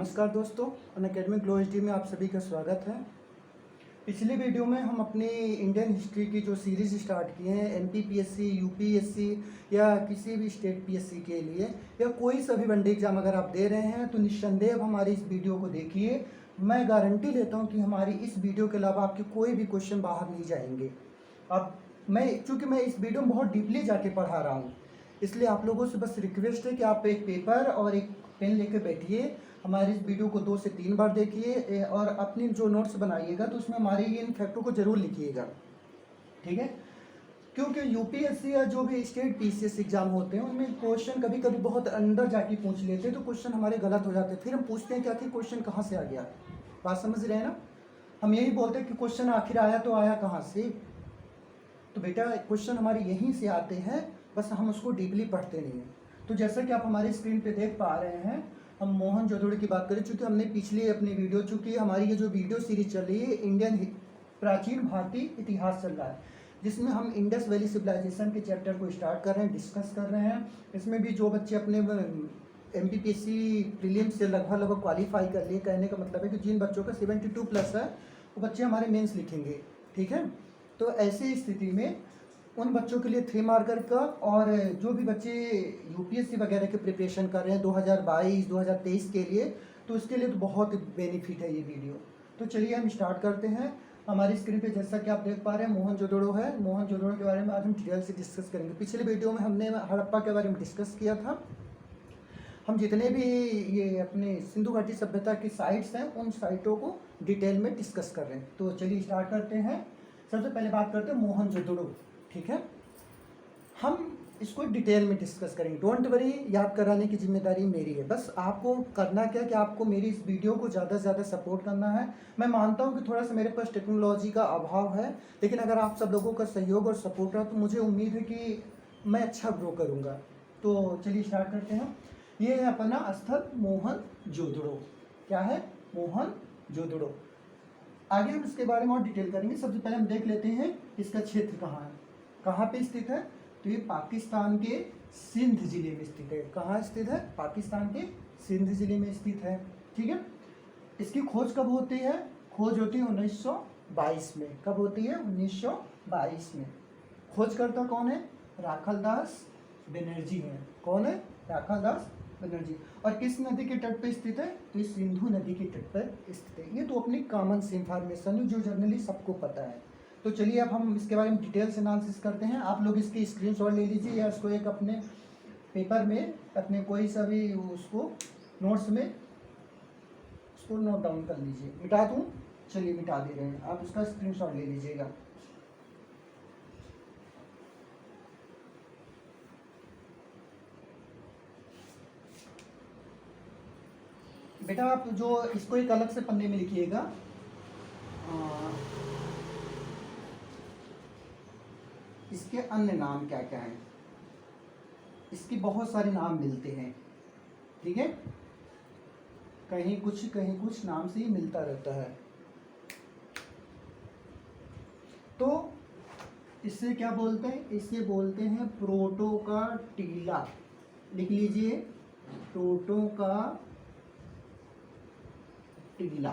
नमस्कार दोस्तों, Unacademy glow HD में आप सभी का स्वागत है। पिछले वीडियो में हम अपनी इंडियन हिस्ट्री की जो सीरीज़ स्टार्ट किए हैं एमपीपीएससी, यूपीएससी या किसी भी स्टेट पीएससी के लिए या कोई सा भी वनडे एग्ज़ाम अगर आप दे रहे हैं तो निस्संदेह आप हमारी इस वीडियो को देखिए। मैं गारंटी लेता हूं कि हमारी इस वीडियो के अलावा आपके कोई भी क्वेश्चन बाहर नहीं जाएंगे। अब चूँकि मैं इस वीडियो में बहुत डीपली जाके पढ़ा रहा हूँ, इसलिए आप लोगों से बस रिक्वेस्ट है कि आप एक पेपर और एक पेन लेकर बैठिए, हमारी इस वीडियो को 2 से 3 बार देखिए और अपनी जो नोट्स बनाइएगा तो उसमें हमारे इन फैक्टों को ज़रूर लिखिएगा, ठीक है। क्योंकि यूपीएससी या जो भी स्टेट पीसीएस एग्जाम होते हैं उनमें क्वेश्चन कभी कभी बहुत अंदर जाके पूछ लेते हैं, तो क्वेश्चन हमारे गलत हो जाते हैं। फिर हम पूछते हैं क्या कि क्वेश्चन कहाँ से आ गया। बात समझ रहे हैं ना। हम यही बोलते हैं कि क्वेश्चन आखिर आया तो आया कहाँ से। तो बेटा क्वेश्चन हमारे यहीं से आते हैं, बस हम उसको डीपली पढ़ते नहीं हैं। तो जैसा कि आप हमारी स्क्रीन पे देख पा रहे हैं, हम मोहनजोदड़ो की बात करें। चूँकि हमने पिछली अपनी वीडियो, चूँकि हमारी ये जो वीडियो सीरीज चल रही है इंडियन प्राचीन भारतीय इतिहास चल रहा है, जिसमें हम इंडस वैली सिविलाइजेशन के चैप्टर को स्टार्ट कर रहे हैं, डिस्कस कर रहे हैं। इसमें भी जो बच्चे अपने एमपीपीएससी प्रीलिम्स से लगभग क्वालिफाई कर लिए, कहने का मतलब है कि जिन बच्चों का 72+ है वो बच्चे हमारे मेंस लिखेंगे, ठीक है। तो ऐसी स्थिति में उन बच्चों के लिए 3 मार्कर का, और जो भी बच्चे यूपीएससी वगैरह के प्रिपरेशन कर रहे हैं 2022 2023 के लिए, तो उसके लिए तो बहुत बेनिफिट है ये वीडियो। तो चलिए हम स्टार्ट करते हैं। हमारी स्क्रीन पे जैसा कि आप देख पा रहे हैं मोहनजोदड़ो है। मोहनजोदड़ो के बारे में आज हम डिटेल से डिस्कस करेंगे। पिछले वीडियो में हमने हड़प्पा के बारे में डिस्कस किया था। हम जितने भी ये अपने सिंधु घाटी सभ्यता की साइट्स हैं उन साइटों को डिटेल में डिस्कस कर रहे हैं। तो चलिए स्टार्ट करते हैं। सबसे पहले बात करते हैं मोहनजोदड़ो, ठीक है। हम इसको डिटेल में डिस्कस करेंगे। डोंट वरी, याद कराने की जिम्मेदारी मेरी है। बस आपको करना क्या कि आपको मेरी इस वीडियो को ज़्यादा से ज़्यादा सपोर्ट करना है। मैं मानता हूँ कि थोड़ा सा मेरे पास टेक्नोलॉजी का अभाव है, लेकिन अगर आप सब लोगों का सहयोग और सपोर्ट रहा तो मुझे उम्मीद है कि मैं अच्छा ग्रो करूँगा। तो चलिए स्टार्ट करते हैं। ये है अपना स्थल मोहनजोदड़ो। क्या है? मोहनजोदड़ो। आगे हम इसके बारे में और डिटेल करेंगे। सबसे पहले हम देख लेते हैं इसका क्षेत्र कहाँ है, कहाँ पे स्थित है। तो ये पाकिस्तान के सिंध जिले में स्थित है। कहाँ स्थित है? पाकिस्तान के सिंध जिले में स्थित है, ठीक है। इसकी खोज कब होती है? खोज होती है 1922 में। कब होती है? 1922 में। खोजकर्ता कौन है? राखालदास बनर्जी है। कौन है? राखालदास बनर्जी। और किस नदी के तट पर स्थित है? तो ये सिंधु नदी के तट पर स्थित है। ये तो अपनी कॉमन से इंफॉर्मेशन है जो जनरली सबको पता है। तो चलिए अब हम इसके बारे में डिटेल से एनालिसिस करते हैं। आप लोग इसकी स्क्रीनशॉट ले लीजिए या इसको एक अपने पेपर में, अपने कोई सा भी उसको नोट्स में उसको नोट डाउन कर लीजिए। मिटा दूँ? चलिए मिटा दे रहे हैं, आप उसका स्क्रीनशॉट ले लीजिएगा। बेटा आप जो इसको एक अलग से पन्ने में लिखिएगा। इसके अन्य नाम क्या क्या हैं? इसके बहुत सारे नाम मिलते हैं, ठीक है। कहीं कुछ नाम से ही मिलता रहता है। तो इससे क्या बोलते हैं? इसे बोलते हैं प्रोटो का टीला। लिख लीजिए, प्रोटो का टीला।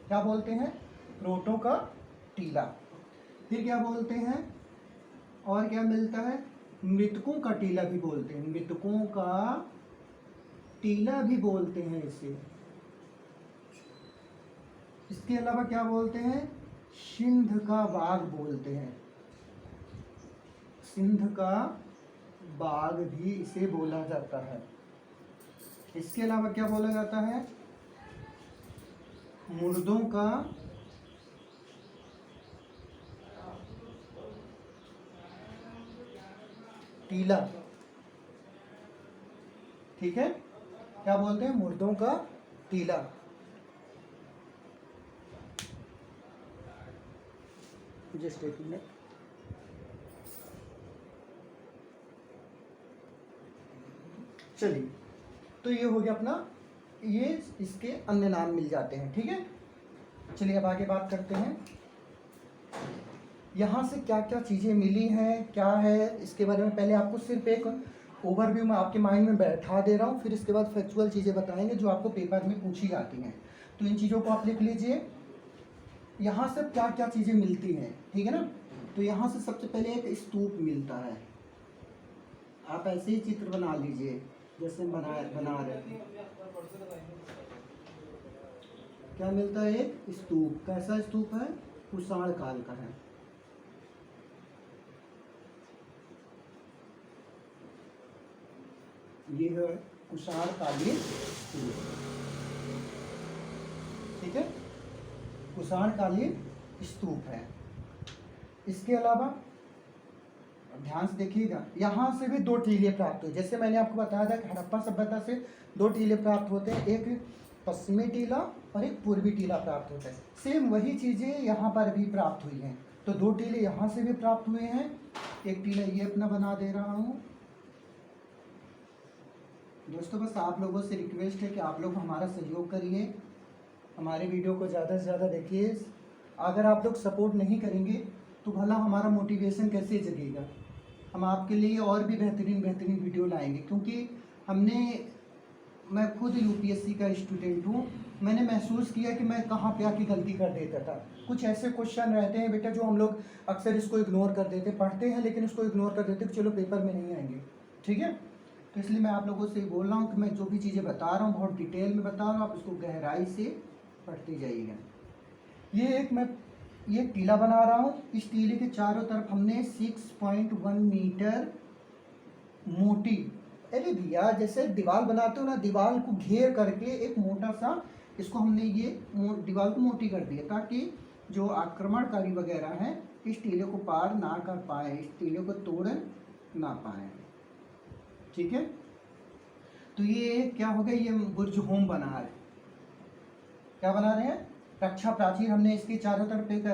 क्या बोलते हैं? प्रोटो का टीला। फिर क्या बोलते हैं? और क्या मिलता है? मृतकों का टीला भी बोलते हैं। मृतकों का टीला भी बोलते हैं इसे। इसके अलावा क्या बोलते हैं? सिंध का बाग बोलते हैं। सिंध का बाग भी इसे बोला जाता है। इसके अलावा क्या बोला जाता है? मुर्दों का टीला, ठीक है। क्या बोलते हैं? मुर्दों का टीला। जस्ट एक मिनट। चलिए, तो ये हो गया अपना, ये इसके अन्य नाम मिल जाते हैं, ठीक है। चलिए अब आगे बात करते हैं। यहाँ से क्या क्या चीज़ें मिली हैं, क्या है इसके बारे में पहले आपको सिर्फ एक ओवरव्यू मैं आपके माइंड में बैठा दे रहा हूँ, फिर इसके बाद फैक्चुअल चीज़ें बताएंगे जो आपको पेपर में पूछी जाती हैं। तो इन चीज़ों को आप लिख लीजिए। यहाँ से क्या क्या चीज़ें मिलती हैं, ठीक है ना। तो यहाँ से सबसे पहले एक स्तूप मिलता है। आप ऐसे ही चित्र बना लीजिए जैसे हम बना रहे हैं। क्या मिलता है? एक स्तूप। कैसा स्तूप है? कुषाण काल का है। ये है कुषाण कालीन स्तूप, ठीक है, कुषाण कालीन स्तूप है। इसके अलावा ध्यान से देखिएगा, यहाँ से भी 2 टीले प्राप्त हुए। जैसे मैंने आपको बताया था कि हड़प्पा सभ्यता से 2 टीले प्राप्त होते हैं, एक पश्चिमी टीला और एक पूर्वी टीला प्राप्त होता है। सेम वही चीज़ें यहाँ पर भी प्राप्त हुई हैं। तो 2 टीले यहाँ से भी प्राप्त हुए हैं। एक टीला ये अपना बना दे रहा हूँ। दोस्तों बस आप लोगों से रिक्वेस्ट है कि आप लोग हमारा सहयोग करिए, हमारे वीडियो को ज़्यादा से ज़्यादा देखिए। अगर आप लोग सपोर्ट नहीं करेंगे तो भला हमारा मोटिवेशन कैसे जगेगा। हम आपके लिए और भी बेहतरीन वीडियो लाएंगे, क्योंकि मैं खुद यूपीएससी का स्टूडेंट हूँ। मैंने महसूस किया कि मैं कहाँ पे आके गलती कर देता था। कुछ ऐसे क्वेश्चन रहते हैं बेटा जो हम लोग अक्सर इसको इग्नोर कर देते, पढ़ते हैं लेकिन इसको इग्नोर कर देते कि चलो पेपर में नहीं आएंगे, ठीक है। तो इसलिए मैं आप लोगों से बोल रहा हूँ कि मैं जो भी चीज़ें बता रहा हूँ बहुत डिटेल में बता रहा हूँ, आप इसको गहराई से पढ़ते जाइएगा। ये टीला बना रहा हूँ। इस टीले के चारों तरफ हमने 6.1 मीटर मोटी, अरे भैया जैसे दीवार बनाते हो ना, दीवार को घेर करके एक मोटा सा, इसको हमने ये दीवार को मोटी कर दिया ताकि जो आक्रमणकारी वगैरह हैं इस टीले को पार ना कर पाए, इस टीले को तोड़ ना पाए, ठीक है। तो ये क्या हो गया, ये बुर्ज होम बना रहे, क्या बना रहे हैं? रक्षा प्राचीर। हमने इसके चारों तरफ एक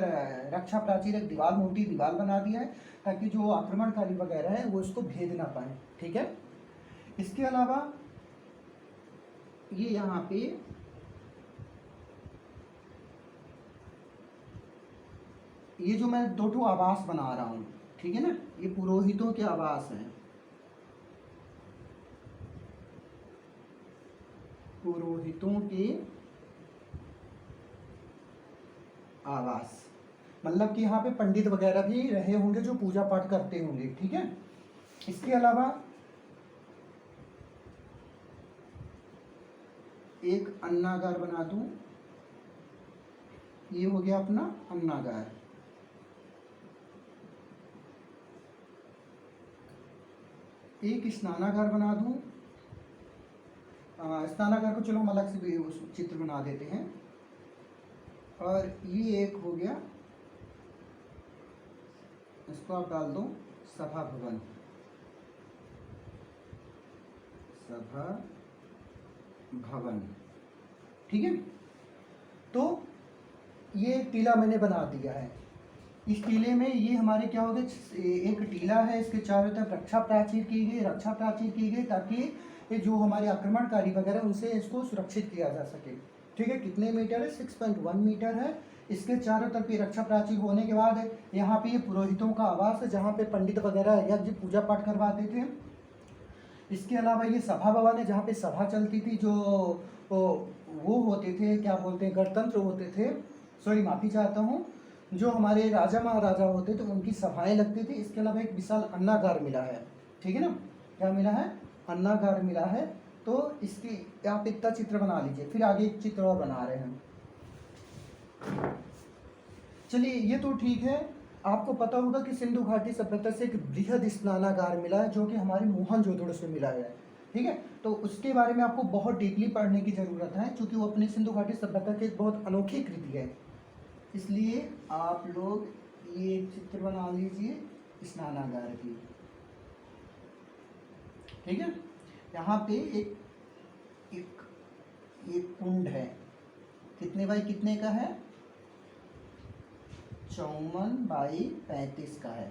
रक्षा प्राचीर, एक दीवार, मोटी दीवार बना दिया है ताकि जो आक्रमणकारी वगैरह है वो इसको भेद ना पाए, ठीक है। इसके अलावा ये यहाँ पे ये जो मैं 2 आवास बना रहा हूँ, ठीक है ना, ये पुरोहितों के आवास हैं, पुरोहितों के आवास। मतलब कि यहाँ पे पंडित वगैरह भी रहे होंगे जो पूजा पाठ करते होंगे, ठीक है। इसके अलावा एक अन्नागार बना दूं, ये हो गया अपना अन्नागार। एक स्नानागार बना दूं, स्नानागार को चलो हम अलग से भी उस चित्र बना देते हैं। और ये एक हो गया, इसको आप डाल दो सभा भवन, सभा भवन, ठीक है। तो ये टीला मैंने बना दिया है। इस टीले में ये हमारे क्या हो गए, एक टीला है, इसके चारों तरफ रक्षा प्राचीर की गई ताकि ये जो हमारे आक्रमणकारी वगैरह उनसे इसको सुरक्षित किया जा सके, ठीक है। कितने मीटर है? 6.1 मीटर है। इसके चारों तरफ ये रक्षा प्राचीर होने के बाद यहाँ पे ये पुरोहितों का आवास है जहाँ पे पंडित वगैरह यज्ञ पूजा पाठ करवाते थे। इसके अलावा ये सभा भवन है जहाँ पे सभा चलती थी, जो वो होते थे, क्या बोलते हैं, गणतंत्र होते थे, सॉरी माफ़ी चाहता हूँ, जो हमारे राजा महाराजा होते थे उनकी सभाएं लगती थी। इसके अलावा एक विशाल अन्नागार मिला है, ठीक है ना। क्या मिला है? अन्नागार मिला है। तो इसकी आप इतना चित्र बना लीजिए, फिर आगे एक चित्र और बना रहे हैं। चलिए ये तो ठीक है। आपको पता होगा कि सिंधु घाटी सभ्यता से एक बृहद स्नानागार मिला है जो कि हमारे मोहनजोदड़ो से मिला है, ठीक है। तो उसके बारे में आपको बहुत डीपली पढ़ने की ज़रूरत है क्योंकि वो अपनी सिंधु घाटी सभ्यता की एक बहुत अनोखी कृति है। इसलिए आप लोग ये चित्र बना लीजिए स्नानागार की, ठीक है। यहाँ पे एक कुंड है, कितने बाई कितने का है? 54 बाई 35 का है।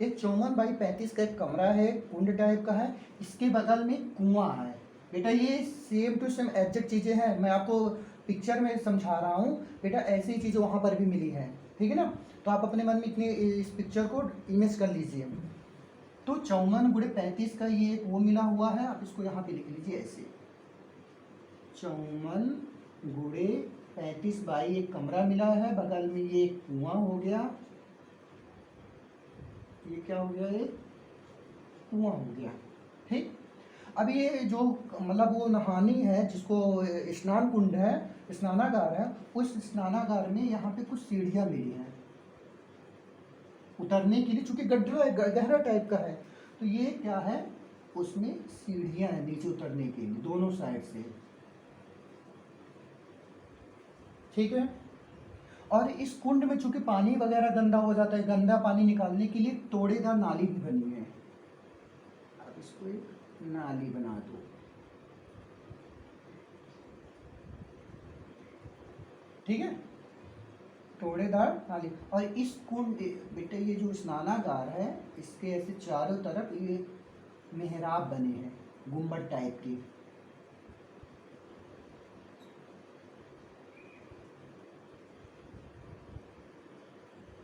एक 54 बाई 35 का एक कमरा है, कुंड टाइप का है। इसके बगल में कुआं है। बेटा ये सेम टू सेम एग्जैक्ट चीज़ें हैं, मैं आपको पिक्चर में समझा रहा हूँ बेटा, ऐसी ही चीज़ें वहाँ पर भी मिली हैं, ठीक है ना। तो आप अपने मन में इतने इस पिक्चर को इमेज कर लीजिए। तो 54 × 35 का ये एक वो मिला हुआ है, आप इसको यहाँ पे लिख लीजिए ऐसे, 54 × 35 बाई एक कमरा मिला है, बगल में ये एक कुआं हो गया, ये क्या हो गया, एक कुआं हो गया। ठीक, अब ये जो मतलब वो नहानी है जिसको स्नान कुंड है, स्नानागार है, उस स्नानागार में यहाँ पे कुछ सीढ़ियाँ मिली हैं उतरने के लिए, चूंकि गहरा टाइप का है, तो ये क्या है, उसमें सीढ़ियाँ हैं नीचे उतरने के लिए दोनों साइड से। ठीक है, और इस कुंड में चूंकि पानी वगैरह गंदा हो जाता है, गंदा पानी निकालने के लिए तोड़ेदार नाली भी बनी है। अब इसको एक नाली बना दो। ठीक है, तोड़ेदार नाली। और इस कुंड बेटे, ये जो स्नानागार है, इसके ऐसे चारों तरफ ये मेहराब बने हैं गुम्बद टाइप के।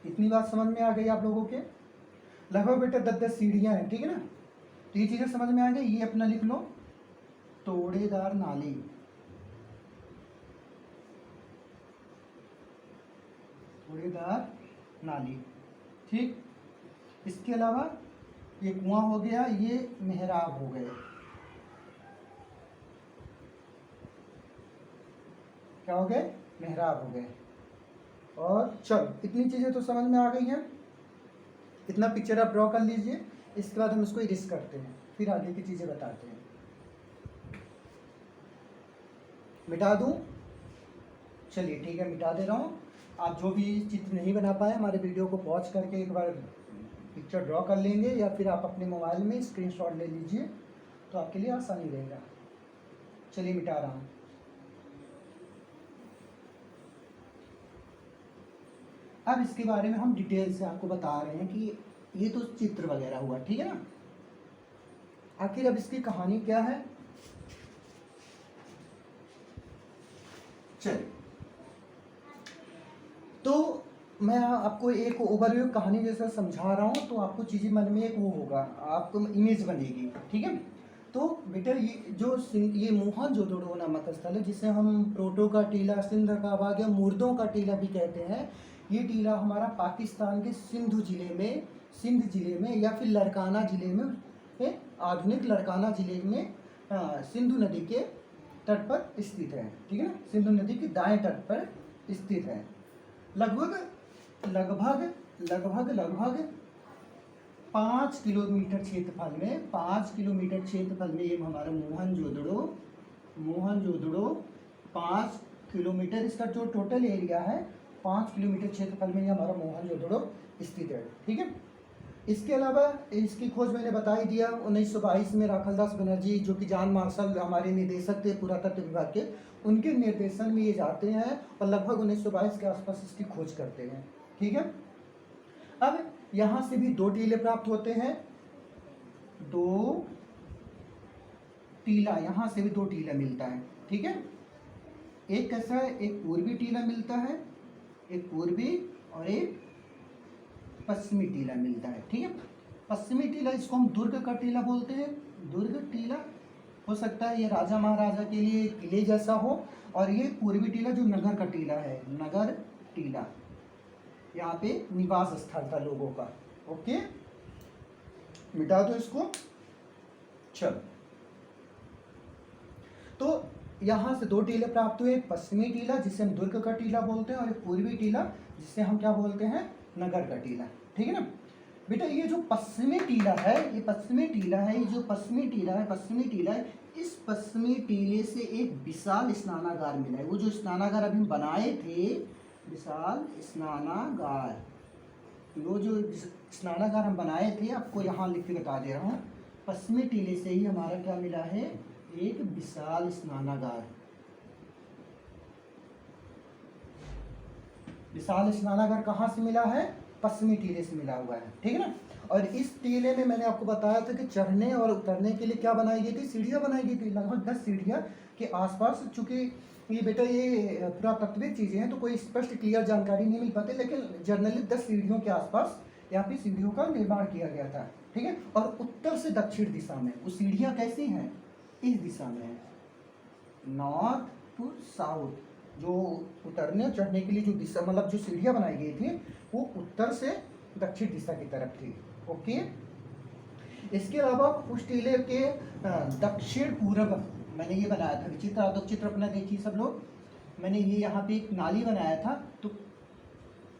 इतनी बात समझ में आ गई आप लोगों के? लगभग बेटे 10-10 सीढ़ियां हैं। ठीक है ना, तो ये चीजें समझ में आ गई। ये अपना लिख लो, तोड़ेदार नाली। तोड़ेदार नाली। ठीक, इसके अलावा ये कुआं हो गया, ये मेहराब हो गए। क्या हो गए? मेहराब हो गए। और चलो, इतनी चीजें तो समझ में आ गई हैं। इतना पिक्चर आप ड्रॉ कर लीजिए, इसके बाद हम इसको इरेज करते हैं, फिर आगे की चीजें बताते हैं। मिटा दूं? चलिए ठीक है, मिटा दे रहा हूँ। आप जो भी चित्र नहीं बना पाए, हमारे वीडियो को पॉज करके एक बार पिक्चर ड्रॉ कर लेंगे, या फिर आप अपने मोबाइल में स्क्रीनशॉट ले लीजिए, तो आपके लिए आसानी रहेगा। चलिए मिटा रहा हूँ। अब इसके बारे में हम डिटेल से आपको बता रहे हैं कि ये तो चित्र वगैरह हुआ, ठीक है ना। आखिर अब इसकी कहानी क्या है? चलिए, तो मैं आपको एक ओवरव्यू कहानी जैसा समझा रहा हूँ, तो आपको चीज़ें मन में एक वो होगा, आपको इमेज बनेगी। ठीक है, तो बेटा ये मोहनजोदड़ो नामक स्थल है, जिसे हम प्रोटो का टीला, सिंध का बाग या मुर्दों का टीला भी कहते हैं। ये टीला हमारा पाकिस्तान के सिंध जिले में या फिर लड़काना जिले में, आधुनिक लड़काना जिले में सिंधु नदी के तट पर स्थित है। ठीक है ना, सिंधु नदी के दाएं तट पर स्थित है। लगभग 5 किलोमीटर क्षेत्रफल में ये हमारा मोहनजोदड़ो 5 किलोमीटर, इसका जो टोटल एरिया है 5 किलोमीटर क्षेत्रफल में ये हमारा मोहनजोदड़ो स्थित है। ठीक है, इसके अलावा इसकी खोज मैंने बता ही दिया। 1922 में राखलदास बनर्जी, जो कि जान मार्शल हमारे निदेशक थे पुरातत्व विभाग के, उनके निर्देशन में ये जाते हैं और लगभग 1922 के आसपास इसकी खोज करते हैं। ठीक है, अब यहाँ से भी 2 टीले प्राप्त होते हैं, 2 टीला, यहाँ से भी 2 टीला मिलता है। ठीक है, एक कैसा है, एक पूर्वी टीला मिलता है, एक पूर्वी और एक पश्चिमी टीला मिलता है। ठीक है, पश्चिमी टीला, इसको हम दुर्ग का टीला बोलते हैं। दुर्ग टीला हो सकता है ये राजा महाराजा के लिए किले जैसा हो, और ये पूर्वी टीला जो नगर का टीला है, नगर टीला, यहाँ पे निवास स्थल था लोगों का। ओके, मिटा दो इसको। चलो, तो यहाँ से 2 टीले प्राप्त हुए, एक पश्चिमी टीला जिसे हम दुर्ग का टीला बोलते हैं, और एक पूर्वी टीला जिसे हम क्या बोलते हैं, नगर का टीला। ठीक है ना बेटा, ये जो पश्चिमी टीला है, ये जो पश्चिमी टीला है, इस पश्चिमी टीले से एक विशाल स्नानागार मिला है। वो जो स्नानागार अभी हम बनाए थे, विशाल स्नानागार, वो जो स्नानागार हम बनाए थे, आपको यहाँ लिख के बता दे रहा हूँ। पश्चिमी टीले से ही हमारा क्या मिला है, एक विशाल स्नानागार। विशाल स्नानागार कहाँ से मिला है? पश्चिमी टीले से मिला हुआ है। ठीक है ना, और इस टीले में मैंने आपको बताया था कि चढ़ने और उतरने के लिए क्या बनाई गई थी, सीढ़ियाँ बनाई गई थी, लगभग 10 सीढ़ियाँ के आसपास। चूंकि ये बेटा ये पुरातत्विक चीज़ें हैं, तो कोई स्पष्ट क्लियर जानकारी नहीं मिल पाती, लेकिन जनरली 10 सीढ़ियों के आसपास यहाँ पे सीढ़ियों का निर्माण किया गया था। ठीक है। और उत्तर से दक्षिण दिशा में वो सीढ़ियाँ कैसी हैं, इस दिशा में है, नॉर्थ टू साउथ। जो उतरने और चढ़ने के लिए जो दिशा मतलब जो सीढ़ियाँ बनाई गई थी वो उत्तर से दक्षिण दिशा की तरफ थी। ओके। इसके अलावा उस टीले के दक्षिण पूर्व मैंने ये बनाया था चित्र, आप लोग चित्र अपना देखिए सब लोग। मैंने ये यहाँ पे एक नाली बनाया था, तो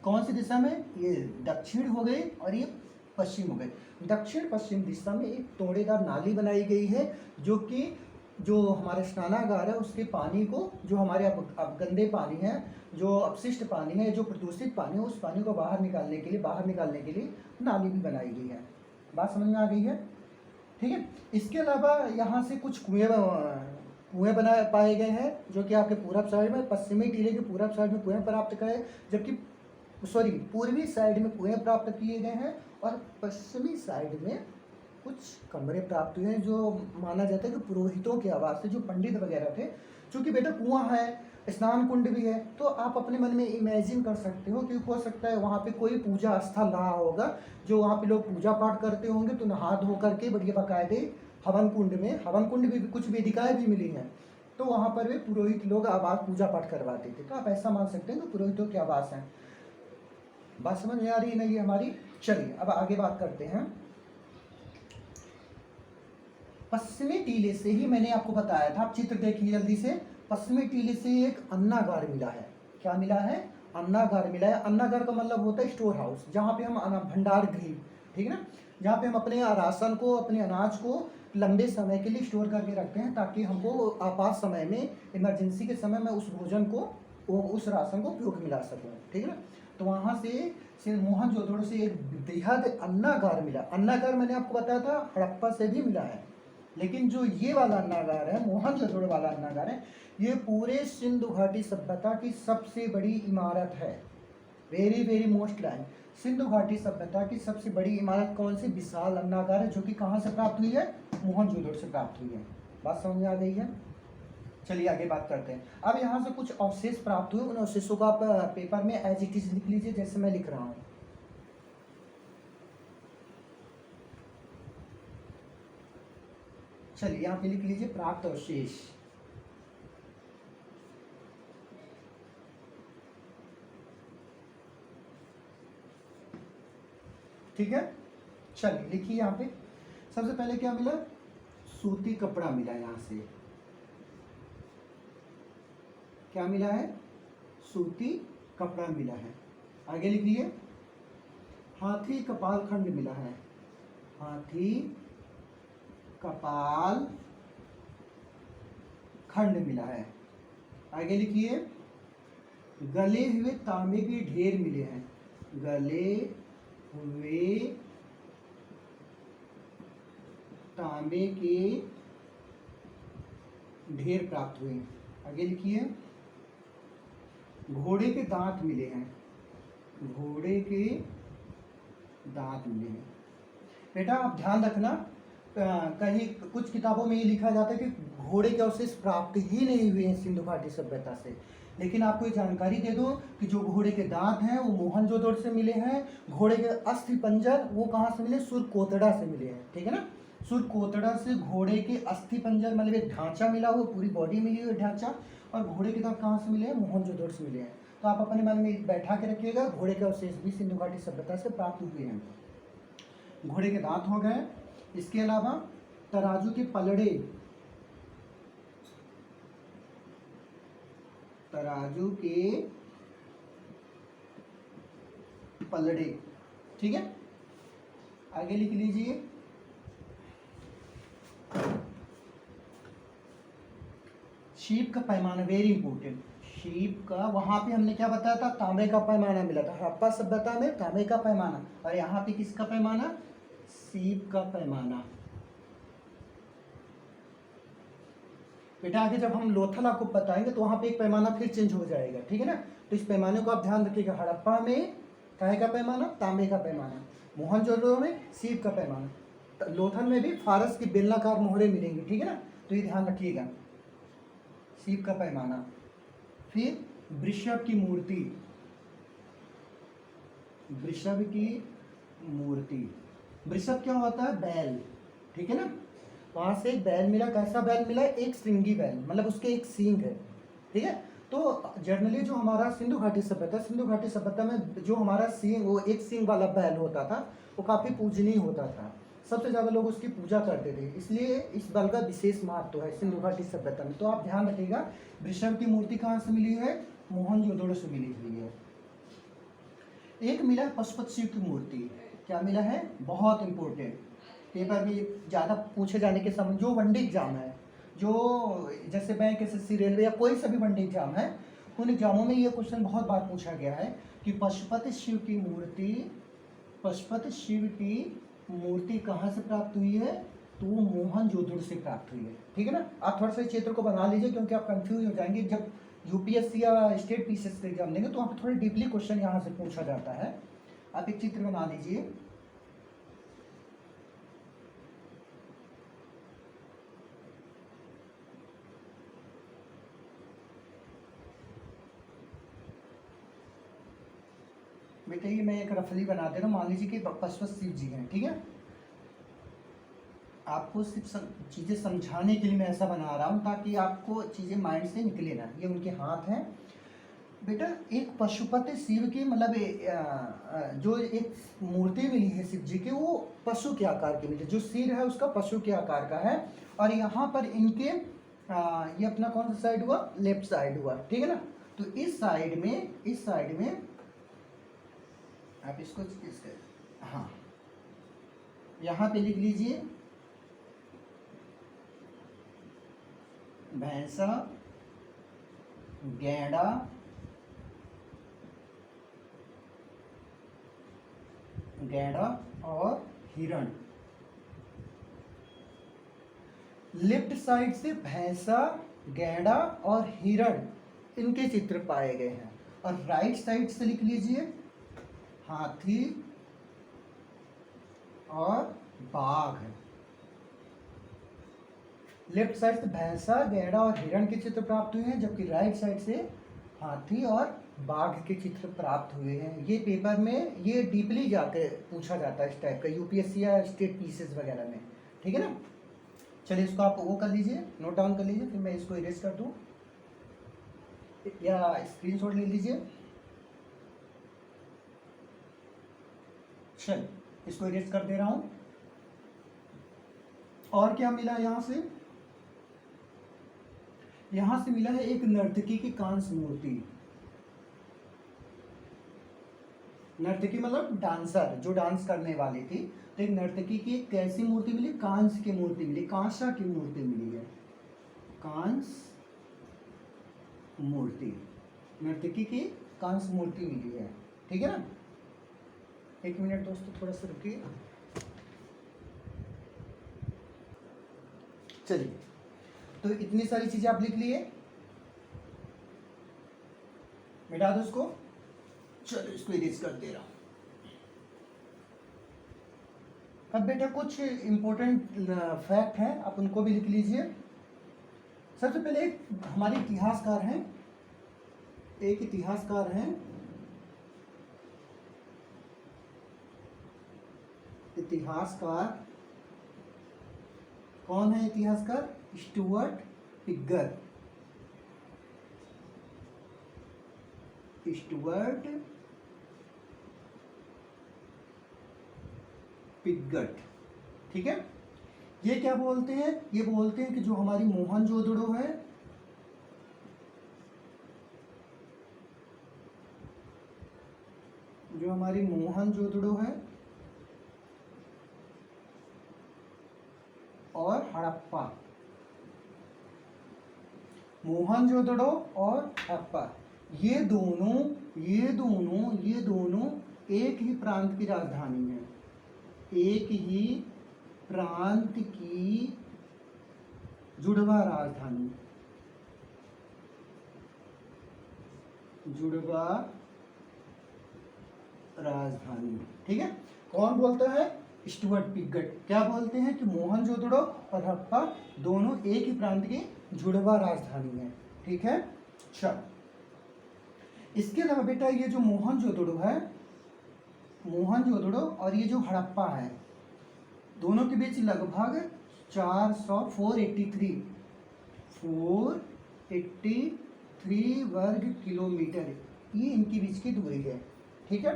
कौन सी दिशा में, ये दक्षिण हो गई और ये पश्चिम हो गई। दक्षिण पश्चिम दिशा में एक तोड़ेदार नाली बनाई गई है, जो कि जो हमारे स्नानागार है उसके पानी को, जो हमारे अब गंदे पानी है, जो अपशिष्ट पानी है, जो प्रदूषित पानी है, उस पानी को बाहर निकालने के लिए नाली भी बनाई गई है। बात समझ में आ गई है, ठीक है। इसके अलावा यहाँ से कुछ कुएं बनाए पाए गए हैं, जो कि आपके पूरब साइड में, पश्चिमी टीले के पूरब साइड में कुएं प्राप्त गए, जबकि पूर्वी साइड में कुएं प्राप्त किए गए हैं, और पश्चिमी साइड में कुछ कमरे प्राप्त हुए हैं, जो माना जाता है कि पुरोहितों के आवास से, जो पंडित वगैरह थे। चूँकि बेटा कुआं है, स्नान कुंड भी है, तो आप अपने मन में इमेजिन कर सकते हो कि हो सकता है वहाँ पे कोई पूजा स्थल रहा होगा, जो वहाँ पे लोग पूजा पाठ करते होंगे, तो नहा धो करके बढ़िया बाकायदे हवन कुंड भी कुछ वेदिकाएँ भी मिली हैं, तो वहाँ पर भी पुरोहित लोग आवास पूजा पाठ करवाते थे। तो आप ऐसा मान सकते हैं कि पुरोहितों के आवास हैं। बात समझ में आ रही है नहीं हमारी। चलिए अब आगे बात करते हैं। पश्चिमी टीले से ही मैंने आपको बताया था, आप चित्र देखिए जल्दी से। पश्चिमी टीले से एक अन्नागार मिला है। क्या मिला है, अन्नागार मिला है। अन्नागार का मतलब होता है स्टोर हाउस, जहाँ पे हम भंडार गृह, ठीक है ना, जहाँ पे हम अपने राशन को, अपने अनाज को लंबे समय के लिए स्टोर करके रखते हैं, ताकि हमको आपात समय में, इमरजेंसी के समय में उस भोजन को, उस राशन को उपयोग में ला सकूँ, ठीक है ना। तो वहाँ से मोहनजोदड़ो से एक बेहद अन्नागार मिला। अन्नागार मैंने आपको बताया था हड़प्पा से भी मिला है, लेकिन जो ये वाला अन्नागार है, मोहनजोदड़ो वाला अन्नागार है, ये पूरे सिंधु घाटी सभ्यता की सबसे बड़ी इमारत है। Very very most line, Sindhu घाटी सभ्यता की सबसे बड़ी इमारत कौन सी, विशाल अन्नागार है, जो कि कहाँ से प्राप्त हुई है, मोहनजोदड़ो से प्राप्त हुई है। बात समझ में आ गई है। चलिए आगे बात करते हैं। अब यहाँ से कुछ अवशेष प्राप्त हुए, उन अवशेषों को आप पेपर में एज इट इज लिख लीजिए, जैसे मैं लिख रहा हूँ। चलिए यहाँ पे लिख लीजिए प्राप्त अवशेष। ठीक है, चलिए लिखिए यहाँ पे। सबसे पहले क्या मिला, सूती कपड़ा मिला। यहाँ से क्या मिला है, सूती कपड़ा मिला है। आगे लिखिए, हाथी कपाल खंड मिला है। हाथी कपाल खंड मिला है। आगे लिखिए, गले हुए तांबे के ढेर मिले हैं। गले हुए तांबे के ढेर प्राप्त हुए। आगे लिखिए, घोड़े के दांत मिले हैं। घोड़े के दांत मिले हैं। बेटा आप ध्यान रखना, कहीं कुछ किताबों में ये लिखा जाता है कि घोड़े के अवशेष प्राप्त ही नहीं हुए हैं सिंधु घाटी सभ्यता से, लेकिन आपको ये जानकारी दे दूं कि जो घोड़े के दांत हैं वो मोहनजोदड़ो से मिले हैं। घोड़े के अस्थि पंजर वो कहाँ से मिले, सुरकोतड़ा से मिले हैं, ठीक है ना। सुरकोतड़ा से घोड़े के अस्थि पंजर मतलब एक ढांचा मिला हुआ, पूरी बॉडी मिली हुई ढांचा, और घोड़े के दांत कहाँ से मिले हैं, मोहनजोदड़ो से मिले हैं। तो आप अपने मन में बैठा के रखिएगा, घोड़े के अवशेष भी सिंधु घाटी सभ्यता से प्राप्त हुए हैं। घोड़े के दांत हो गए। इसके अलावा तराजू के पलड़े, तराजू के पलड़े, ठीक है। आगे लिख लीजिए, शीप का पैमाना, वेरी इंपॉर्टेंट। शीप का, वहां पे हमने क्या बताया था, तांबे का पैमाना मिला था। हड़प्पा सभ्यता में तांबे का पैमाना, और यहाँ पे किसका पैमाना, सीप का पैमाना। बेटा आगे जब हम लोथल आपको बताएंगे तो वहां पे एक पैमाना फिर चेंज हो जाएगा, ठीक है ना। तो इस पैमाने को आप ध्यान रखिएगा। हड़प्पा में काहे का पैमाना, तांबे का पैमाना। मोहनजोदड़ो में सीप का पैमाना। लोथल में भी फारस की बेलनाकार मोहरे मिलेंगी, ठीक है ना। तो ये ध्यान रखिएगा, सीप का पैमाना। फिर वृषभ की मूर्ति, वृषभ की मूर्ति, वृषभ क्या होता है? बैल, ठीक है ना। वहां से एक बैल मिला, कैसा बैल मिला? एक श्रृंगी बैल, मतलब उसके एक सींग है, ठीक है। तो जनरली जो हमारा सिंधु घाटी सभ्यता, सिंधु घाटी सभ्यता में जो हमारा सींग, वो एक सींग वाला बैल होता था, वो काफ़ी पूजनीय होता था, सबसे ज़्यादा लोग उसकी पूजा करते थे, इसलिए इस बैल का विशेष महत्व है सिंधु घाटी सभ्यता में। तो आप ध्यान रखिएगा, वृषभ की मूर्ति कहाँ से मिली है? मोहनजोदड़ो से मिली हुई है। एक मिला पशुपति शिव की मूर्ति, क्या मिला है? बहुत इंपॉर्टेंट, पेपर में ज़्यादा पूछे जाने के समय, जो वनडे एग्जाम है, जो जैसे बैंक, एसएससी, रेलवे या कोई सा भी वनडे एग्जाम है, उन एग्जामों में ये क्वेश्चन बहुत बार पूछा गया है कि पशुपति शिव की मूर्ति, पशुपति शिव की मूर्ति कहाँ से प्राप्त हुई है? तो वो मोहनजोदड़ो से प्राप्त हुई है, ठीक है ना। आप थोड़ा सा इस चित्र को बना लीजिए, क्योंकि आप कंफ्यूज हो जाएंगे जब यूपीएससी या स्टेट पीसीएस का एग्जाम देंगे, तो वहाँ पे थोड़ी डीपली क्वेश्चन यहाँ से पूछा जाता है। आप एक चित्र बना लीजिए। बेटा ये मैं एक रफली बना दे रहा हूँ, मान लीजिए कि पशुपति शिव जी हैं, ठीक है। आपको सिर्फ चीज़ें समझाने के लिए मैं ऐसा बना रहा हूँ, ताकि आपको चीज़ें माइंड से निकले ना। ये उनके हाथ हैं बेटा। एक पशुपति शिव की, मतलब जो एक मूर्ति मिली है शिव जी की, वो पशु के आकार की मिली, जो सिर है उसका पशु के आकार का है। और यहाँ पर इनके ये अपना कौन सा साइड हुआ? लेफ्ट साइड हुआ, ठीक है ना। तो इस साइड में आप इसको हाँ, यहाँ पे लिख लीजिए भैंसा, गैंडा, और हिरण। लेफ्ट साइड से भैंसा, गैंडा और हिरण, इनके चित्र पाए गए हैं। और राइट साइड से लिख लीजिए हाथी और बाघ। लेफ्ट साइड से भैंसा, गैंडा और हिरण के चित्र प्राप्त हुए हैं, जबकि राइट साइड से हाथी और बाघ के चित्र प्राप्त हुए हैं। ये पेपर में ये डीपली जाके पूछा जाता है इस टाइप का, यूपीएससी या स्टेट पीसीएस वगैरह में, ठीक है ना। चलिए इसको आप वो कर लीजिए, नोट डाउन कर लीजिए, फिर मैं इसको इरेज कर दूं या स्क्रीनशॉट ले लीजिए। चलिए इसको इरेज कर दे रहा हूं। और क्या मिला यहाँ से? यहाँ से मिला है एक नर्तकी की कांस्य मूर्ति। नर्तकी मतलब डांसर, जो डांस करने वाली थी। तो एक नर्तकी की कैसी मूर्ति मिली? कांस्य की मूर्ति मिली, कांसा की मूर्ति मिली है, कांस्य मूर्ति, नर्तकी की कांस्य मूर्ति मिली है, ठीक है ना। एक मिनट दोस्तों, थोड़ा सा रुकिए। चलिए, तो इतनी सारी चीजें आप लिख लिए, मिटा दो इसको। चलो इसको इरेज कर दे रहा हूं। अब बेटा कुछ इंपॉर्टेंट फैक्ट है, आप उनको भी लिख लीजिए। सबसे पहले एक हमारे इतिहासकार हैं, एक इतिहासकार हैं, इतिहासकार कौन है? इतिहासकार स्टुअर्ट पिगर, स्टुअर्ट पिगट, ठीक है। ये क्या बोलते हैं? ये बोलते हैं कि जो हमारी मोहनजोदड़ो है, जो हमारी मोहनजोदड़ो है और हड़प्पा, मोहनजोदड़ो और हड़प्पा, ये दोनों एक ही प्रांत की राजधानी है, एक ही प्रांत की जुड़वा राजधानी, जुड़वा राजधानी, ठीक है। कौन बोलता है? Stuart Piggott. क्या बोलते हैं कि मोहनजोदड़ो और हड़प्पा दोनों एक ही प्रांत की जुड़वा राजधानी है, ठीक है। चलो, इसके अलावा बेटा ये जो मोहनजोदड़ो है, मोहनजोदड़ो और ये जो हड़प्पा है, दोनों के बीच लगभग 483 वर्ग किलोमीटर, ये इनके बीच की दूरी है। ठीक है,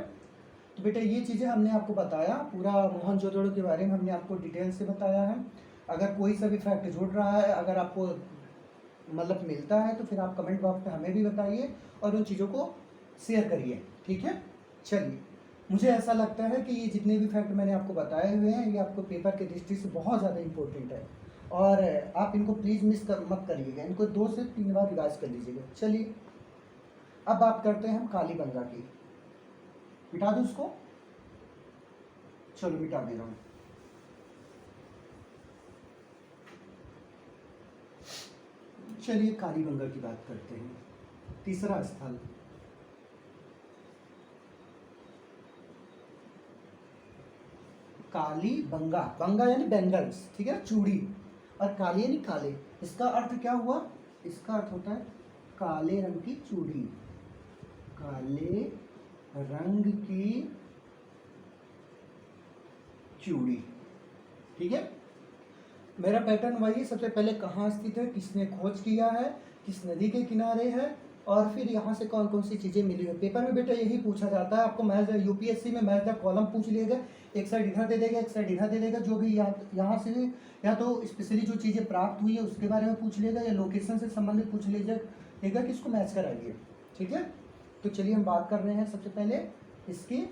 तो बेटा ये चीज़ें हमने आपको बताया, पूरा मोहनजोदड़ो के बारे में हमने आपको डिटेल से बताया है। अगर कोई सा भी फैक्ट जुड़ रहा है, अगर आपको मतलब मिलता है, तो फिर आप कमेंट बॉक्स में हमें भी बताइए और उन चीज़ों को शेयर करिए। ठीक है, चलिए, मुझे ऐसा लगता है कि ये जितने भी फैक्ट मैंने आपको बताए हुए हैं, ये आपको पेपर के दृष्टि से बहुत ज़्यादा इम्पोर्टेंट है और आप इनको प्लीज़ मत करिएगा, इनको 2 से 3 बार रिवाइज कर लीजिएगा। चलिए, अब बात करते हैं हम कालीबंगा की। मिटा दूँ उसको? चलो मिटा दे रहा हूँ। चलिए कालीबंगा की बात करते हैं। तीसरा स्थल, कालीबंगा, बंगा यानी बैंगल्स, ठीक है, चूड़ी, और काली यानी काले। इसका अर्थ क्या हुआ? इसका अर्थ होता है काले रंग की चूड़ी, काले रंग की चूड़ी। ठीक है, मेरा पैटर्न वही, सबसे पहले कहाँ स्थित है, किसने खोज किया है, किस नदी के किनारे है, और फिर यहाँ से कौन कौन सी चीज़ें मिली है। पेपर में बेटा यही पूछा जाता है आपको। मैथ यूपीएससी में मैथ का कॉलम पूछ लिएगा, एक साइड इधर दे देगा, एक साइड इधर दे देगा, जो भी यहाँ से या तो स्पेशली जो चीज़ें प्राप्त हुई है उसके बारे में पूछ लेगा, या लोकेशन से संबंधित पूछ लेगा कि इसको मैच कराइए। ठीक है, तो चलिए हम बात कर रहे हैं सबसे पहले इसकी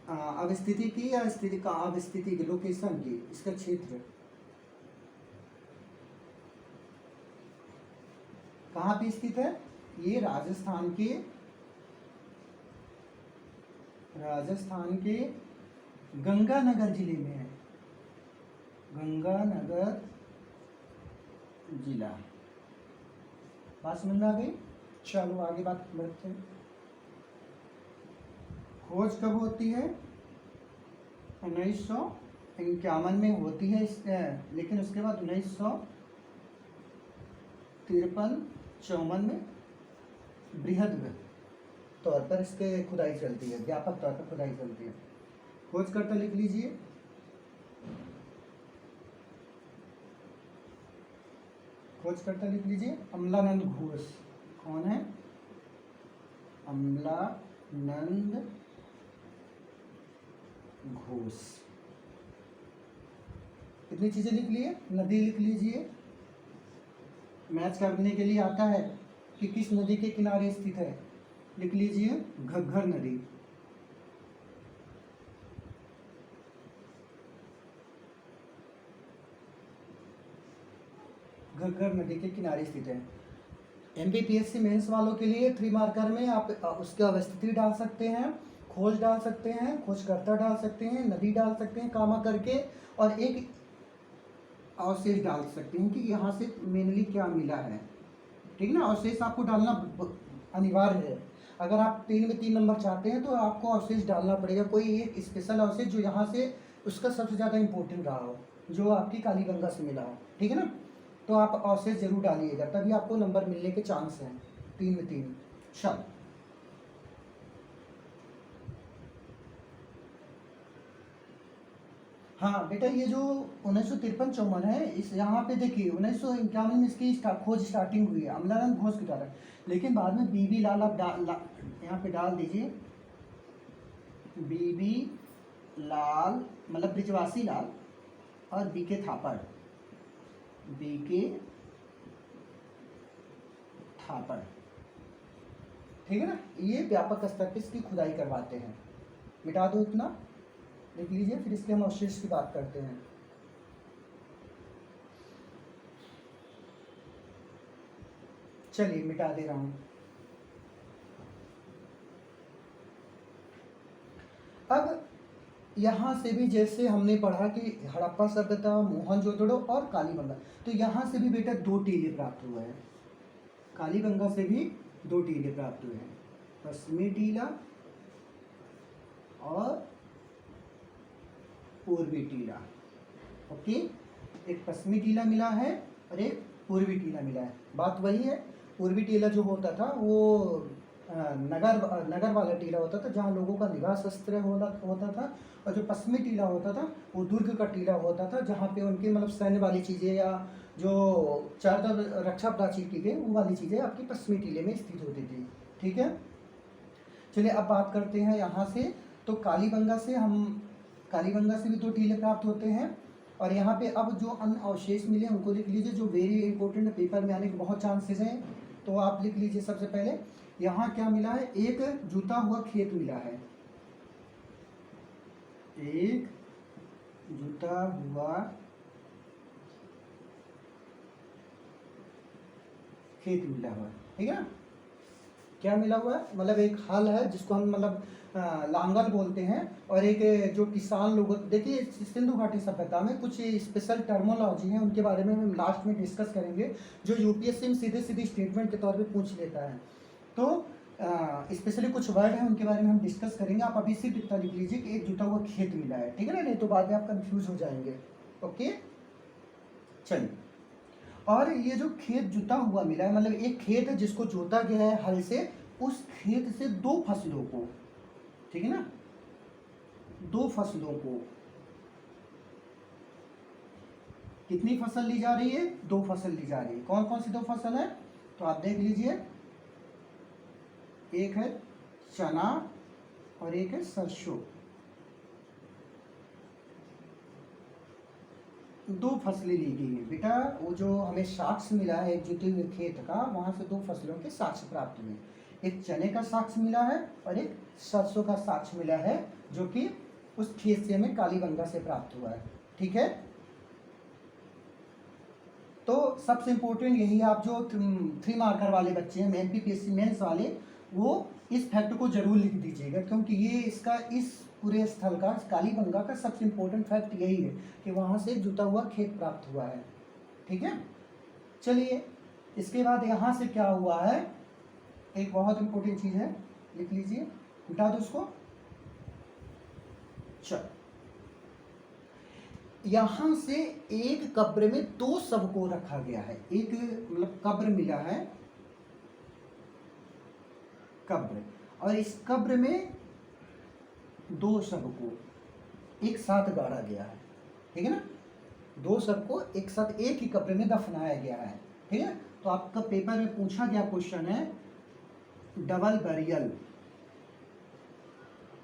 अवस्थिति की, या स्थिति का अवस्थिति की, लोकेशन की, इसका क्षेत्र कहाँ पे स्थित है। ये राजस्थान के गंगानगर जिले में है, गंगानगर जिला। बात समझ में आ गई? चलो आगे बात बढ़ते हैं। खोज कब होती है? 1951 में होती है, लेकिन उसके बाद 1953-54 में बृहद तौर पर इसके खुदाई चलती है, व्यापक तौर पर खुदाई चलती है। खोजकर्ता लिख लीजिए, खोजकर्ता लिख लीजिए अमलानंद घोष। कौन है? अमलानंद घोष। कितनी चीजें लिख लिए? नदी लिख लीजिए, मैच करने के लिए आता है कि किस नदी के किनारे स्थित है, लिख लीजिए घग्गर नदी। घग्गर नदी के किनारे स्थित है। एमपीपीएससी मेंस वालों के लिए 3 मार्कर में आप उसकी अवस्थिति डाल सकते हैं, खोज डाल सकते हैं, खोजकर्ता डाल सकते हैं, नदी डाल सकते हैं कामा करके, और एक अवशेष डाल सकते हैं कि यहाँ से मेनली क्या मिला है। ठीक है ना, अवशेष आपको डालना अनिवार्य है। अगर आप 3 में 3 नंबर चाहते हैं तो आपको अवशेष डालना पड़ेगा, कोई एक स्पेशल अवशेष जो यहाँ से उसका सबसे ज़्यादा इम्पोर्टेंट रहा हो, जो आपकी कालीगंगा से मिला हो। ठीक है ना, तो आप अवशेष जरूर डालिएगा, तभी आपको नंबर मिलने के चांस हैं 3 में 3। चल, हाँ बेटा, ये जो 1953-54 है, इस यहाँ पे देखिए 1951 में इसकी खोज स्टार्टिंग हुई है अमलानंद घोष के द्वारा, लेकिन बाद में बीबी लाल, आप यहाँ पे डाल दीजिए बीबी लाल, मतलब ब्रिजवासी लाल, और बीके थापड़, बीके थापड़। ठीक है ना, ये व्यापक स्तर पर इसकी खुदाई करवाते हैं। मिटा दो इतना, लिख लीजिए, फिर इसके हम अवशेष की बात करते हैं। चलिए मिटा दे रहा हूं। अब यहाँ से भी जैसे हमने पढ़ा कि हड़प्पा सभ्यता, मोहनजोदड़ो और कालीबंगा, तो यहाँ से भी बेटा 2 टीले प्राप्त हुए हैं। कालीबंगा से भी 2 टीले प्राप्त हुए हैं, पश्चिमी टीला और पूर्वी टीला। ओके, एक पश्चिमी टीला मिला है और एक पूर्वी टीला मिला है। बात वही है, पूर्वी टीला जो होता था वो नगर वाला टीला होता था जहाँ लोगों का निवास स्थल होता था, और जो पश्चिमी टीला होता था वो दुर्ग का टीला होता था जहाँ पे उनकी मतलब सैन्य वाली चीज़ें या जो चारों तरफ रक्षा प्राचीर की गई वो वाली चीज़ें आपकी पश्चिमी टीले में स्थित होती थी। ठीक है, चलिए अब बात करते हैं यहाँ से। तो कालीबंगा से भी 2 टीले प्राप्त होते हैं, और यहाँ पे अब जो अन्य अवशेष मिले उनको लिख लीजिए, जो वेरी इंपॉर्टेंट पेपर में आने के बहुत चांसेस हैं। तो आप लिख लीजिए सबसे पहले यहाँ क्या मिला है, एक जुता हुआ खेत मिला है, एक जुता हुआ खेत मिला हुआ है। ठीक है, क्या मिला हुआ है, मतलब एक हल है जिसको हम मतलब लांगल बोलते हैं, और एक जो किसान लोग, देखिए सिंधु घाटी सभ्यता में कुछ स्पेशल टर्मोलॉजी है, उनके बारे में हम लास्ट में डिस्कस करेंगे, जो यूपीएससी में सीधे सीधे स्टेटमेंट के तौर पे पूछ लेता है। तो स्पेशली कुछ वर्ड हैं उनके बारे में हम डिस्कस करेंगे। आप अभी सिर्फ इतना लिख लीजिए कि एक जुटा हुआ खेत मिला है, ठीक है ना, नहीं तो बाद में आप कंफ्यूज हो जाएंगे। ओके, चलिए, और ये जो खेत जुता हुआ मिला है, मतलब एक खेत है जिसको जोता गया है हल से, उस खेत से 2 फसलों को, ठीक है ना, 2 फसलों को, कितनी फसल ली जा रही है, 2 फसल ली जा रही है। कौन कौन सी 2 फसल है, तो आप देख लीजिए, एक है चना और एक है सरसों, 2 फसलें ली गई है बेटा। वो जो हमें साक्ष्य मिला है एक जुते हुए खेत का, वहां से 2 फसलों के साक्ष्य प्राप्त हुए, एक चने का साक्ष्य मिला है और एक सरसों का साक्ष्य मिला है, जो कि उस खेत से हमें कालीबंगा से प्राप्त हुआ है। ठीक है, तो सबसे इंपॉर्टेंट यही है, आप जो 3 मार्कर वाले बच्चे हैं एमपीपीएससी मेंस वाले, वो इस फैक्ट को जरूर लिख दीजिएगा, क्योंकि ये इसका इस पूरे स्थल का, कालीबंगा का सबसे इंपॉर्टेंट फैक्ट यही है कि वहाँ से जुता हुआ खेत प्राप्त हुआ है। ठीक है, चलिए, इसके बाद यहाँ से क्या हुआ है, एक बहुत इंपॉर्टेंट चीज़ है, लिख लीजिए, मिटा दो उसको। चलो, यहाँ से एक कब्र में 2 शव को रखा गया है, एक मतलब कब्र मिला है, कब्र, और इस कब्र में 2 शव को एक साथ गाड़ा गया है। ठीक है ना, 2 शव को एक साथ एक ही कब्र में दफनाया गया है। ठीक है, तो आपका पेपर में पूछा गया क्वेश्चन है डबल बैरियल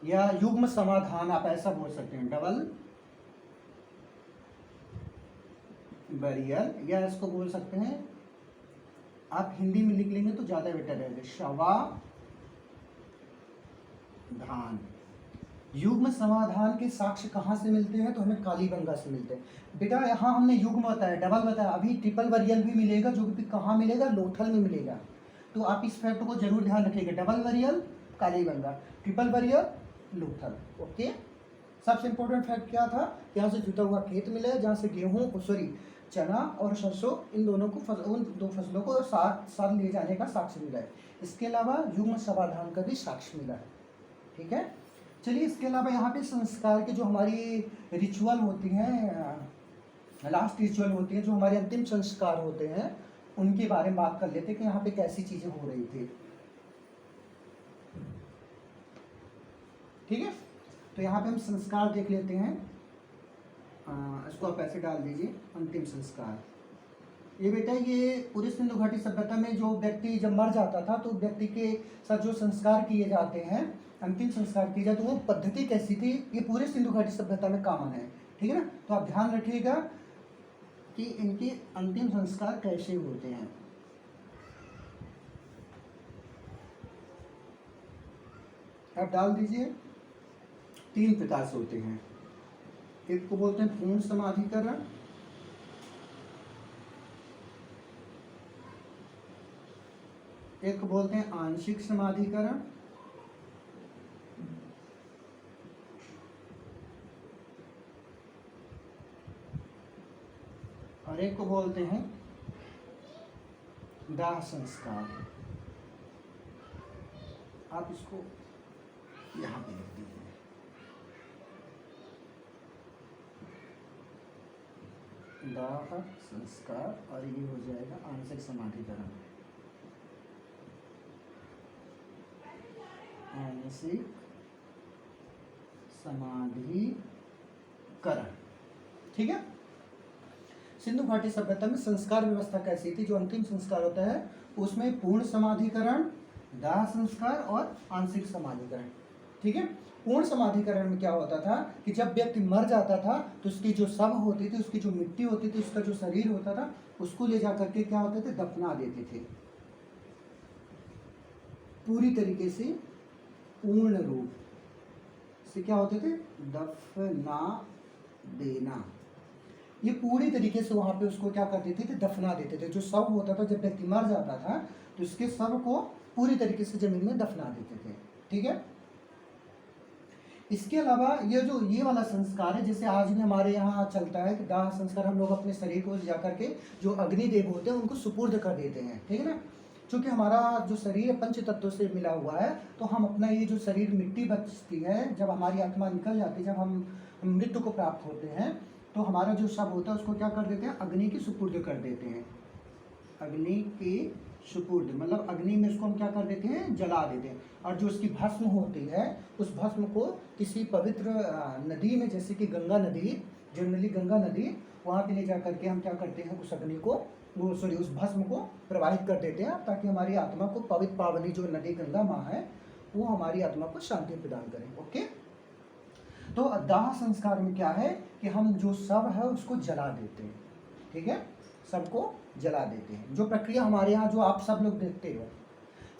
या युग्म समाधान, आप ऐसा बोल सकते हैं, डबल बैरियल, या इसको बोल सकते हैं, आप हिंदी में लिख लेंगे तो ज्यादा बेटर रहेगा, शवाधान। युग्म समाधान के साक्ष्य कहाँ से मिलते हैं, तो हमें कालीबंगा से मिलते हैं। बेटा यहाँ हमने युग्म बताया, डबल बताया, अभी ट्रिपल बैरियल भी मिलेगा, जो कि कहाँ मिलेगा, लोथल में मिलेगा। तो आप इस फैक्ट को जरूर ध्यान रखिएगा, double barrier Kalibangan, triple barrier Lothal. Okay, सबसे इंपॉर्टेंट फैक्ट क्या था, यहाँ से जुता हुआ खेत मिला है जहाँ से गेहूँ सॉरी चना और सरसों, इन दोनों को उन 2 फसलों को साथ ले जाने का साक्ष्य मिला है। इसके अलावा युग्म समाधान का भी साक्ष्य मिला है। ठीक है, चलिए, इसके अलावा यहाँ पे संस्कार के जो हमारी रिचुअल होती हैं, लास्ट रिचुअल होती है, जो हमारे अंतिम संस्कार होते हैं, उनके बारे में बात कर लेते हैं कि यहाँ पे कैसी चीजें हो रही थी। ठीक है, तो यहाँ पे हम संस्कार देख लेते हैं, इसको आप ऐसे डाल दीजिए, अंतिम संस्कार। ये बेटा, ये पूरे सिंधु घाटी सभ्यता में जो व्यक्ति जब मर जाता था तो व्यक्ति के साथ जो संस्कार किए जाते हैं, अंतिम संस्कार किए जाते, वो पद्धति कैसी थी, ये पूरे सिंधु घाटी सभ्यता में कॉमन है। ठीक है ना, तो आप ध्यान रखिएगा कि इनके अंतिम संस्कार कैसे होते हैं। आप डाल दीजिए, 3 प्रकार से होते हैं, एक को बोलते हैं पूर्ण समाधिकरण, एक को बोलते हैं आंशिक समाधिकरण, और एक को बोलते हैं दाह संस्कार। आप इसको यहाँ पे लिख दीजिए, दाह संस्कार, और ये हो जाएगा आंशिक समाधिकरण। मानसिक समाधिकरण। ठीक है। सिंधु घाटी सभ्यता में संस्कार व्यवस्था कैसी थी? जो अंतिम संस्कार होता है उसमें पूर्ण समाधिकरण, दाह संस्कार और आंशिक समाधिकरण। ठीक है। पूर्ण समाधिकरण में क्या होता था कि जब व्यक्ति मर जाता था तो उसकी जो शव होती थी, उसकी जो मिट्टी होती थी, उसका जो शरीर होता था, उसको ले जा करके क्या होते थे, दफना देते थे। पूरी तरीके से पूर्ण रूप से क्या होते थे, दफना देना। ये पूरी तरीके से वहां पे उसको क्या कर देते थे, दफना देते थे। जो शव होता था, जब व्यक्ति मर जाता था तो उसके शव को पूरी तरीके से जमीन में दफना देते थे। ठीक है। इसके अलावा ये वाला संस्कार है, जैसे आज भी हमारे यहाँ चलता है कि दाह संस्कार, हम लोग अपने शरीर को जाकर के जो अग्निदेव होते हैं उनको सुपुर्द कर देते हैं। ठीक है ना। क्योंकि हमारा जो शरीर पंच तत्वों से मिला हुआ है, तो हम अपना ये जो शरीर मिट्टी बचती है, जब हमारी आत्मा निकल जाती है, जब हम मृत्यु को प्राप्त होते हैं, तो हमारा जो शव होता है उसको क्या कर देते हैं, अग्नि की सुपुर्द कर देते हैं। अग्नि की सुपुर्द मतलब अग्नि में उसको हम क्या कर देते हैं, जला देते हैं। और जो उसकी भस्म होती है, उस भस्म को किसी पवित्र नदी में, जैसे कि गंगा नदी, जनरली गंगा नदी, वहाँ पे ले जा करके हम क्या करते हैं, उस अग्नि को उस भस्म को प्रवाहित कर देते हैं, ताकि हमारी आत्मा को पवित्र पावनी जो नदी गंगा माँ है वो हमारी आत्मा को शांति प्रदान करें। ओके। तो दाह संस्कार में क्या है कि हम जो शव है उसको जला देते हैं। ठीक है। सबको जला देते हैं, जो प्रक्रिया हमारे यहाँ जो आप सब लोग देखते हो।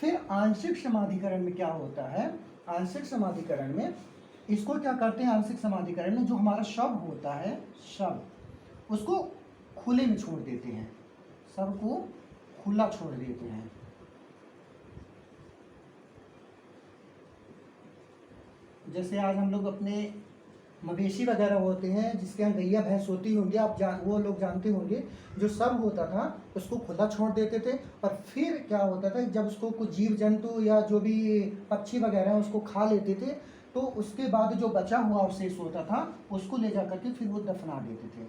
फिर आंशिक समाधिकरण में क्या होता है, आंशिक समाधिकरण में इसको क्या करते हैं, आंशिक समाधिकरण में जो हमारा शव होता है, शव उसको खुले में छोड़ देते हैं, शव को खुला छोड़ देते हैं। जैसे आज हम लोग अपने मवेशी वगैरह होते हैं, जिसके यहाँ गैया भैंस होती होंगी, वो लोग जानते होंगे, जो शव होता था उसको खुला छोड़ देते थे। और फिर क्या होता था, जब उसको कुछ जीव जंतु या जो भी पक्षी वगैरह उसको खा लेते थे, तो उसके बाद जो बचा हुआ अवशेष होता था उसको ले जा करके फिर वो दफना देते थे,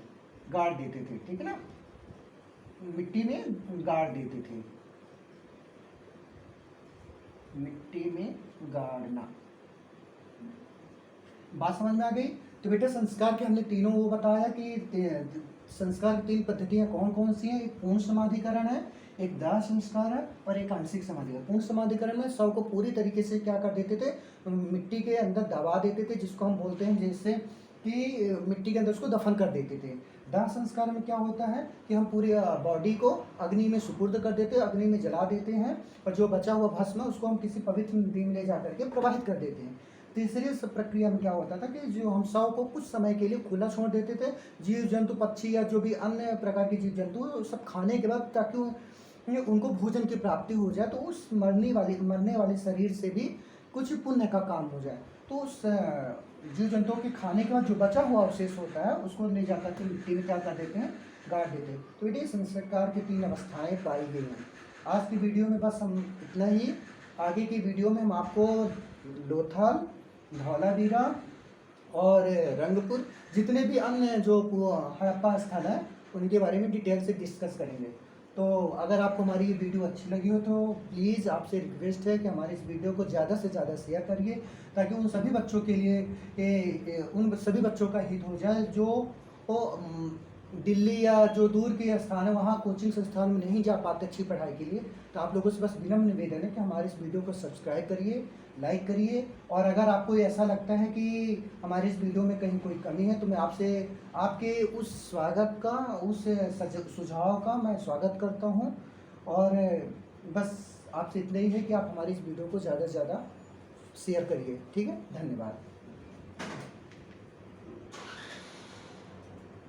गाड़ देते थे। ठीक है ना। मिट्टी में गाड़ देते थे, मिट्टी में गाड़ना। बात समझ में आ गई? तो बेटा संस्कार के हमने तीनों वो बताया कि संस्कार की तीन पद्धतियां कौन कौन सी हैं। एक पूर्ण समाधिकरण है, एक दाह संस्कार है और एक आंशिक समाधिकरण। पूर्ण समाधिकरण में शव को पूरी तरीके से क्या कर देते थे, मिट्टी के अंदर दबा देते थे, जिसको हम बोलते हैं जैसे कि मिट्टी के अंदर उसको दफन कर देते थे। दाह संस्कार में क्या होता है कि हम पूरी बॉडी को अग्नि में सुपुर्द कर देते हैं, अग्नि में जला देते हैं, और जो बचा हुआ भस्म है उसको हम किसी पवित्र नदी में ले जा करके प्रवाहित कर देते हैं। तीसरी प्रक्रिया में क्या होता था कि जो हम शव को कुछ समय के लिए खुला छोड़ देते थे, जीव जंतु पक्षी या जो भी अन्य प्रकार के जीव जंतु सब खाने के बाद, ताकि उनको भोजन की प्राप्ति हो जाए, तो उस मरने वाले शरीर से भी कुछ पुण्य का काम हो जाए। तो उस जीव जंतुओं के खाने के बाद जो बचा हुआ अवशेष होता है उसको ले जाकर के मिट्टी में क्या कर देते हैं, गाड़ देते हैं। तो ये संस्कार की तीन अवस्थाएं पाई गई हैं। आज की वीडियो में बस हम इतना ही। आगे की वीडियो में हम आपको लोथल, धौलावीरा और रंगपुर, जितने भी अन्य जो हड़प्पा स्थल है उनके बारे में डिटेल से डिस्कस करेंगे। तो अगर आपको हमारी ये वीडियो अच्छी लगी हो तो प्लीज़ आपसे रिक्वेस्ट है कि हमारे इस वीडियो को ज़्यादा से ज़्यादा शेयर करिए, ताकि उन सभी बच्चों के लिए उन सभी बच्चों का हित हो जाए जो दिल्ली या जो दूर के स्थान है वहाँ कोचिंग संस्थान में नहीं जा पाते अच्छी पढ़ाई के लिए। तो आप लोगों से बस विनम्र निवेदन है कि हमारे इस वीडियो को सब्सक्राइब करिए, लाइक करिए, और अगर आपको ऐसा लगता है कि हमारे इस वीडियो में कहीं कोई कमी है तो मैं आपसे आपके उस स्वागत का, उस सुझाव का मैं स्वागत करता हूं। और बस आपसे इतना ही है कि आप हमारी इस वीडियो को ज़्यादा से ज़्यादा शेयर करिए। ठीक है, धन्यवाद।